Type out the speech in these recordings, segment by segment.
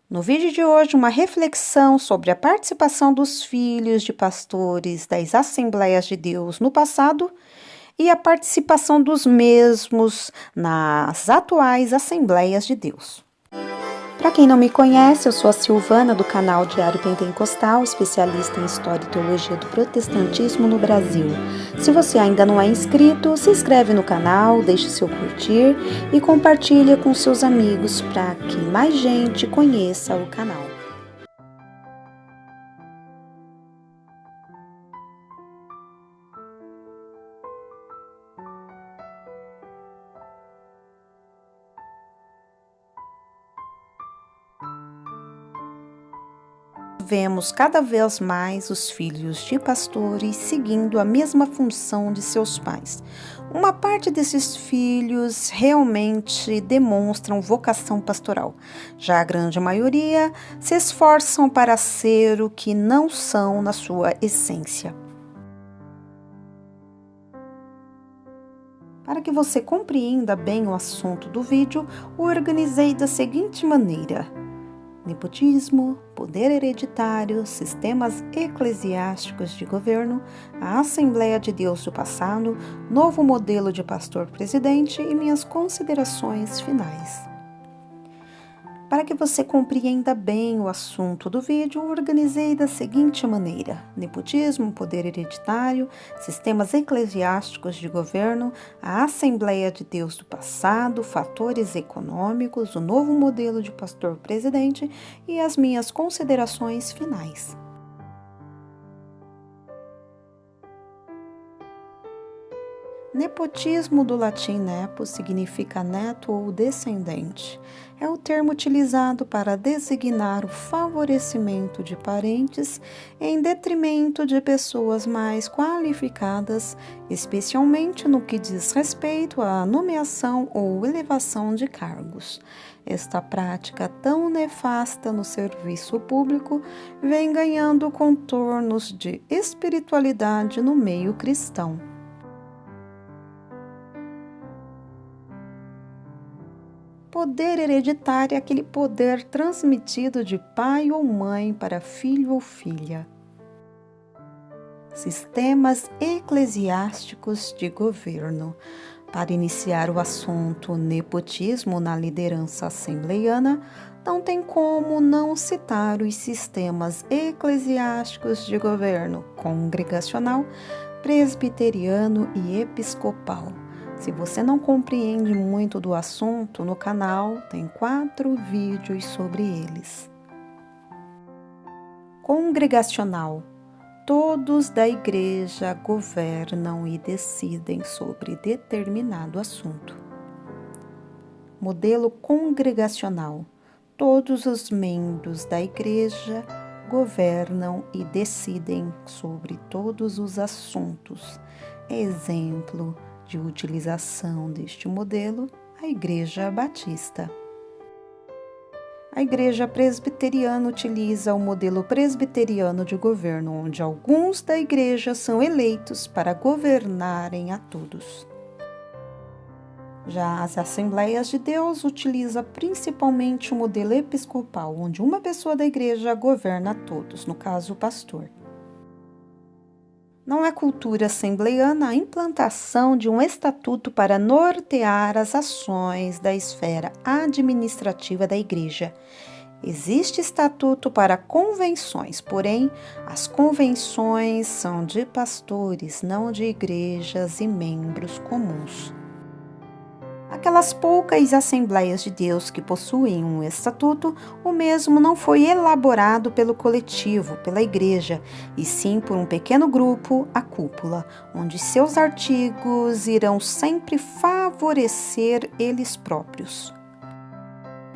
No vídeo de hoje, uma reflexão sobre a participação dos filhos de pastores das Assembleias de Deus no passado e a participação dos mesmos nas atuais Assembleias de Deus. Para quem não me conhece, eu sou a Silvana do canal Diário Pentecostal, especialista em História e Teologia do Protestantismo no Brasil. Se você ainda não é inscrito, se inscreve no canal, deixe seu curtir e compartilha com seus amigos para que mais gente conheça o canal. Vemos cada vez mais os filhos de pastores seguindo a mesma função de seus pais. Uma parte desses filhos realmente demonstram vocação pastoral. Já a grande maioria se esforçam para ser o que não são na sua essência. Para que você compreenda bem o assunto do vídeo, o organizei da seguinte maneira: nepotismo, poder hereditário, sistemas eclesiásticos de governo, a Assembleia de Deus do passado, novo modelo de pastor-presidente e minhas considerações finais. Para que você compreenda bem o assunto do vídeo, organizei da seguinte maneira: nepotismo, poder hereditário, sistemas eclesiásticos de governo, a Assembleia de Deus do passado, fatores econômicos, o novo modelo de pastor-presidente e as minhas considerações finais. Nepotismo, do latim nepo, significa neto ou descendente. É o termo utilizado para designar o favorecimento de parentes em detrimento de pessoas mais qualificadas, especialmente no que diz respeito à nomeação ou elevação de cargos. Esta prática tão nefasta no serviço público vem ganhando contornos de espiritualidade no meio cristão. Poder hereditário é aquele poder transmitido de pai ou mãe para filho ou filha. Sistemas eclesiásticos de governo. Para iniciar o assunto nepotismo na liderança assembleiana, não tem como não citar os sistemas eclesiásticos de governo congregacional, presbiteriano e episcopal. Se você não compreende muito do assunto, no canal tem 4 vídeos sobre eles. Congregacional. Todos da igreja governam e decidem sobre determinado assunto. Modelo congregacional. Todos os membros da igreja governam e decidem sobre todos os assuntos. Exemplo de utilização deste modelo, a Igreja Batista. A Igreja Presbiteriana utiliza o modelo presbiteriano de governo, onde alguns da igreja são eleitos para governarem a todos. Já as Assembleias de Deus utiliza principalmente o modelo episcopal, onde uma pessoa da igreja governa a todos, no caso o pastor. Não é cultura assembleiana a implantação de um estatuto para nortear as ações da esfera administrativa da igreja. Existe estatuto para convenções, porém, as convenções são de pastores, não de igrejas e membros comuns. Aquelas poucas Assembleias de Deus que possuem um estatuto, o mesmo não foi elaborado pelo coletivo, pela igreja, e sim por um pequeno grupo, a cúpula, onde seus artigos irão sempre favorecer eles próprios.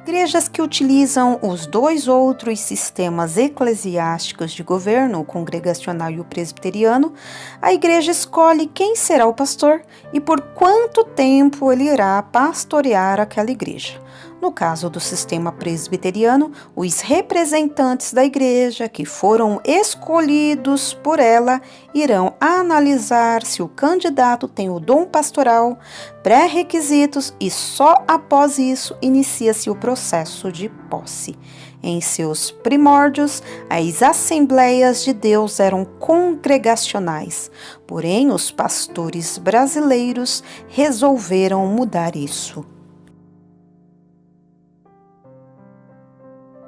Igrejas que utilizam os 2 outros sistemas eclesiásticos de governo, o congregacional e o presbiteriano, a igreja escolhe quem será o pastor e por quanto tempo ele irá pastorear aquela igreja. No caso do sistema presbiteriano, os representantes da igreja que foram escolhidos por ela irão analisar se o candidato tem o dom pastoral, pré-requisitos e só após isso inicia-se o processo de posse. Em seus primórdios, as Assembleias de Deus eram congregacionais, porém os pastores brasileiros resolveram mudar isso.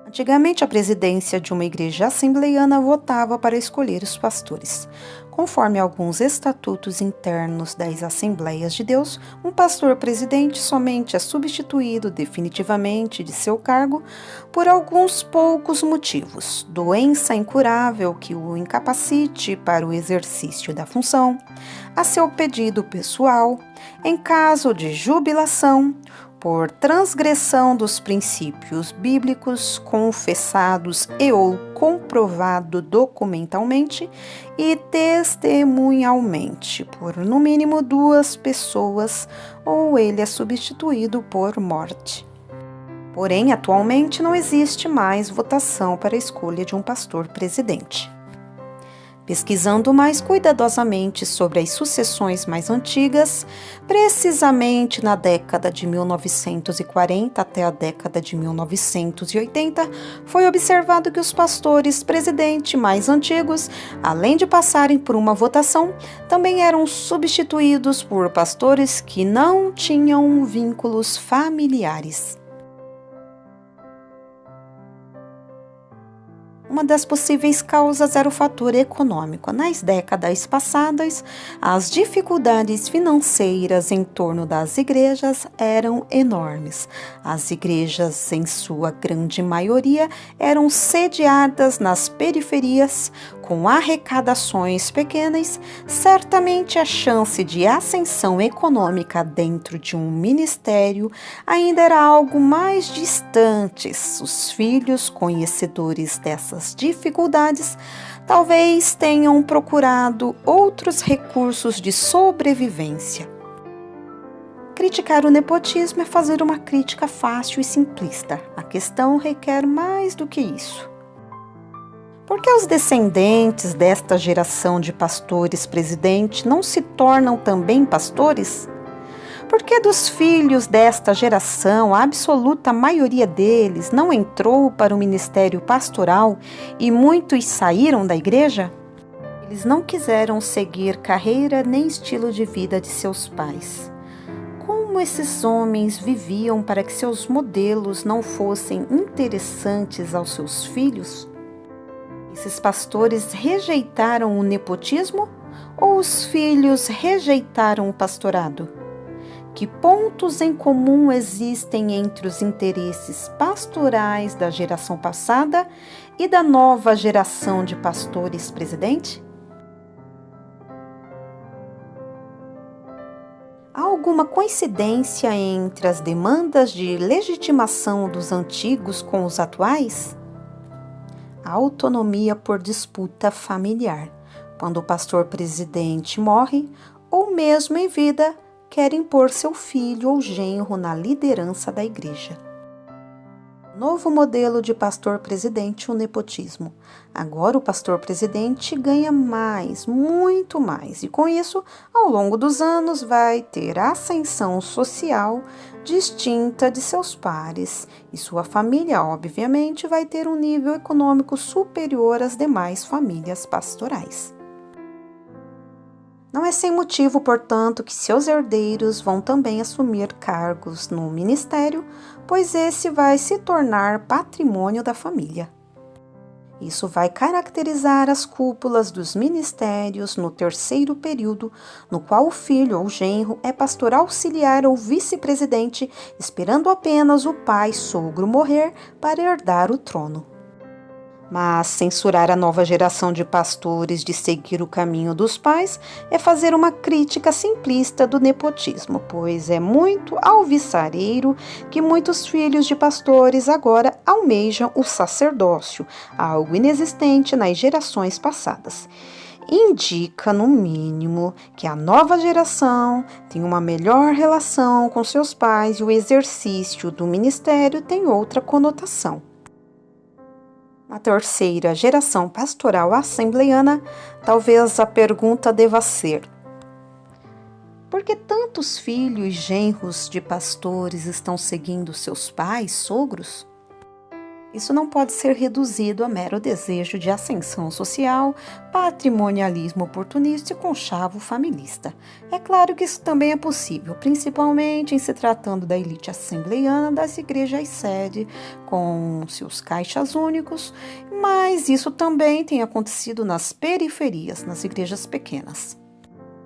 Antigamente, a presidência de uma igreja assembleiana votava para escolher os pastores. Conforme alguns estatutos internos das Assembleias de Deus, um pastor-presidente somente é substituído definitivamente de seu cargo por alguns poucos motivos: doença incurável que o incapacite para o exercício da função, a seu pedido pessoal, em caso de jubilação, por transgressão dos princípios bíblicos confessados ou comprovado documentalmente e testemunhalmente por no mínimo 2 pessoas, ou ele é substituído por morte. Porém, atualmente não existe mais votação para a escolha de um pastor-presidente. Pesquisando mais cuidadosamente sobre as sucessões mais antigas, precisamente na década de 1940 até a década de 1980, foi observado que os pastores presidente mais antigos, além de passarem por uma votação, também eram substituídos por pastores que não tinham vínculos familiares. Uma das possíveis causas era o fator econômico. Nas décadas passadas, as dificuldades financeiras em torno das igrejas eram enormes. As igrejas, em sua grande maioria, eram sediadas nas periferias, com arrecadações pequenas. Certamente a chance de ascensão econômica dentro de um ministério ainda era algo mais distante. Os filhos, conhecedores dessas dificuldades, talvez tenham procurado outros recursos de sobrevivência. Criticar o nepotismo é fazer uma crítica fácil e simplista. A questão requer mais do que isso. Por que os descendentes desta geração de pastores presidente não se tornam também pastores? Por que dos filhos desta geração, a absoluta maioria deles não entrou para o ministério pastoral e muitos saíram da igreja? Eles não quiseram seguir carreira nem estilo de vida de seus pais. Como esses homens viviam para que seus modelos não fossem interessantes aos seus filhos? Esses pastores rejeitaram o nepotismo ou os filhos rejeitaram o pastorado? Que pontos em comum existem entre os interesses pastorais da geração passada e da nova geração de pastores presidente? Há alguma coincidência entre as demandas de legitimação dos antigos com os atuais? A autonomia por disputa familiar. Quando o pastor presidente morre, ou mesmo em vida, quer impor seu filho ou genro na liderança da igreja. Novo modelo de pastor-presidente, o nepotismo. Agora o pastor-presidente ganha mais, muito mais, e com isso, ao longo dos anos, vai ter ascensão social distinta de seus pares, e sua família, obviamente, vai ter um nível econômico superior às demais famílias pastorais. Não é sem motivo, portanto, que seus herdeiros vão também assumir cargos no ministério, pois esse vai se tornar patrimônio da família. Isso vai caracterizar as cúpulas dos ministérios no terceiro período, no qual o filho ou genro é pastor auxiliar ou vice-presidente, esperando apenas o pai sogro morrer para herdar o trono. Mas censurar a nova geração de pastores de seguir o caminho dos pais é fazer uma crítica simplista do nepotismo, pois é muito alvissareiro que muitos filhos de pastores agora almejam o sacerdócio, algo inexistente nas gerações passadas. indica, no mínimo, que a nova geração tem uma melhor relação com seus pais e o exercício do ministério tem outra conotação. Na terceira geração pastoral assembleiana, talvez a pergunta deva ser: por que tantos filhos e genros de pastores estão seguindo seus pais, sogros? Isso não pode ser reduzido a mero desejo de ascensão social, patrimonialismo oportunista e conchavo familista. É claro que isso também é possível, principalmente em se tratando da elite assembleiana das igrejas sede, com seus caixas únicos, mas isso também tem acontecido nas periferias, nas igrejas pequenas.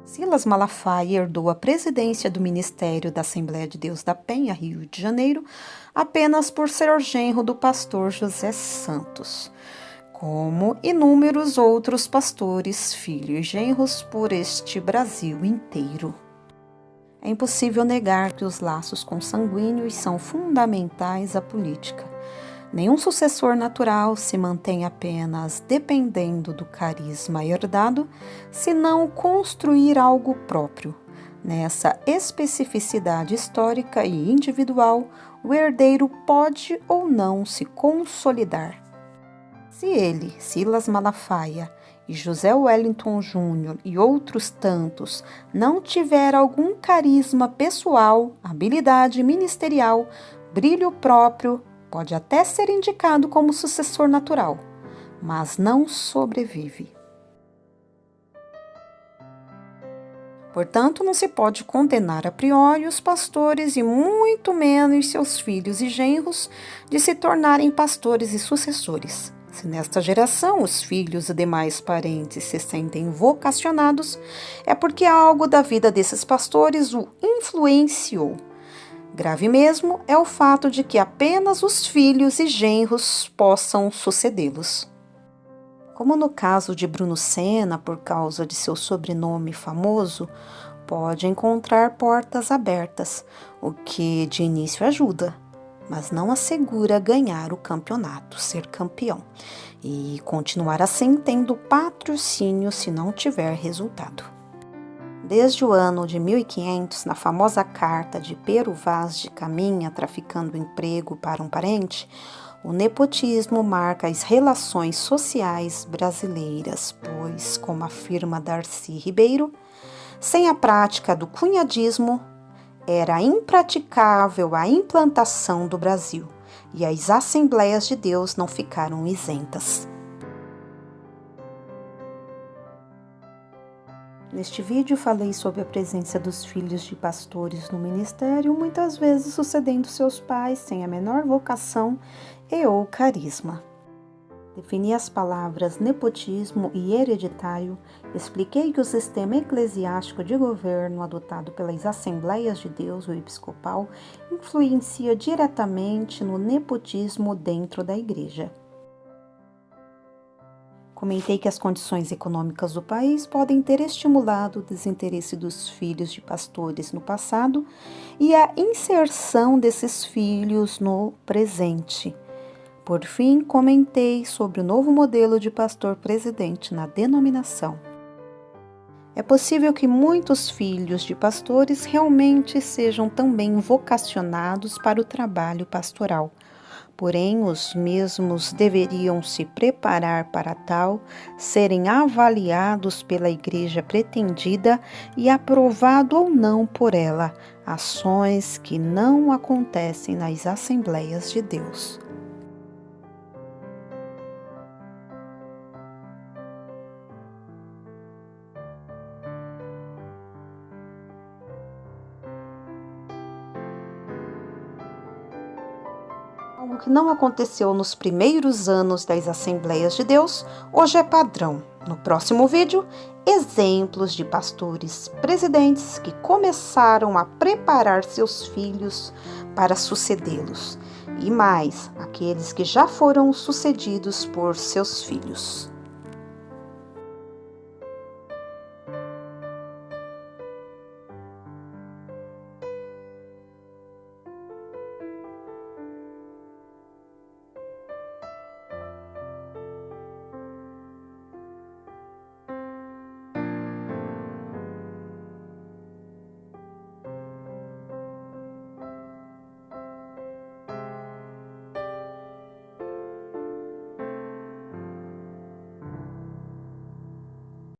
Silas Malafaia herdou a presidência do Ministério da Assembleia de Deus da Penha, Rio de Janeiro, apenas por ser o genro do pastor José Santos, como inúmeros outros pastores, filhos e genros por este Brasil inteiro. É impossível negar que os laços consanguíneos são fundamentais à política. Nenhum sucessor natural se mantém apenas dependendo do carisma herdado, senão construir algo próprio. Nessa especificidade histórica e individual, o herdeiro pode ou não se consolidar. Se ele, Silas Malafaia, e José Wellington Júnior e outros tantos não tiver algum carisma pessoal, habilidade ministerial, brilho próprio, pode até ser indicado como sucessor natural, mas não sobrevive. Portanto, não se pode condenar a priori os pastores e muito menos seus filhos e genros de se tornarem pastores e sucessores. Se nesta geração os filhos e demais parentes se sentem vocacionados, é porque algo da vida desses pastores o influenciou. Grave mesmo é o fato de que apenas os filhos e genros possam sucedê-los. Como no caso de Bruno Senna, por causa de seu sobrenome famoso, pode encontrar portas abertas, o que de início ajuda, mas não assegura ganhar o campeonato, ser campeão, e continuar assim tendo patrocínio se não tiver resultado. Desde o ano de 1500, na famosa carta de Pero Vaz de Caminha, traficando emprego para um parente, o nepotismo marca as relações sociais brasileiras, pois, como afirma Darcy Ribeiro, sem a prática do cunhadismo, era impraticável a implantação do Brasil, e as Assembleias de Deus não ficaram isentas. Neste vídeo falei sobre a presença dos filhos de pastores no ministério, muitas vezes sucedendo seus pais sem a menor vocação e ou carisma. Defini as palavras nepotismo e hereditário, expliquei que o sistema eclesiástico de governo adotado pelas Assembleias de Deus, o episcopal, influencia diretamente no nepotismo dentro da igreja. Comentei que as condições econômicas do país podem ter estimulado o desinteresse dos filhos de pastores no passado e a inserção desses filhos no presente. Por fim, comentei sobre o novo modelo de pastor-presidente na denominação. É possível que muitos filhos de pastores realmente sejam também vocacionados para o trabalho pastoral. Porém, os mesmos deveriam se preparar para tal, serem avaliados pela igreja pretendida e aprovado ou não por ela, ações que não acontecem nas Assembleias de Deus. Algo que não aconteceu nos primeiros anos das Assembleias de Deus, hoje é padrão. No próximo vídeo, exemplos de pastores presidentes que começaram a preparar seus filhos para sucedê-los. E mais, aqueles que já foram sucedidos por seus filhos.